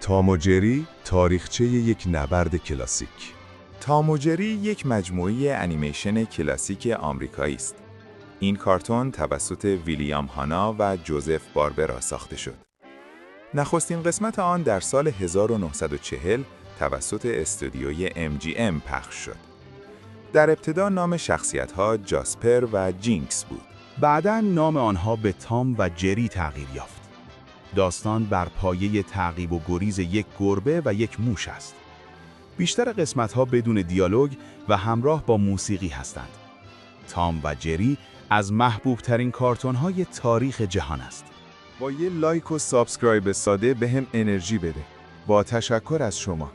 تام و جری، تاریخچه یک نبرد کلاسیک. تام و جری یک مجموعه انیمیشن کلاسیک آمریکایی است. این کارتون توسط ویلیام هانا و جوزف باربرا ساخته شد. نخستین قسمت آن در سال 1940 توسط استودیوی MGM پخش شد. در ابتدا نام شخصیت‌ها جاسپر و جینکس بود. بعداً نام آنها به تام و جری تغییر یافت. داستان بر پایه تعقیب و گریز یک گربه و یک موش است. بیشتر قسمت‌ها بدون دیالوگ و همراه با موسیقی هستند. تام و جری از محبوب‌ترین کارتون‌های تاریخ جهان است. با یه لایک و سابسکرایب ساده بهم انرژی بده. با تشکر از شما.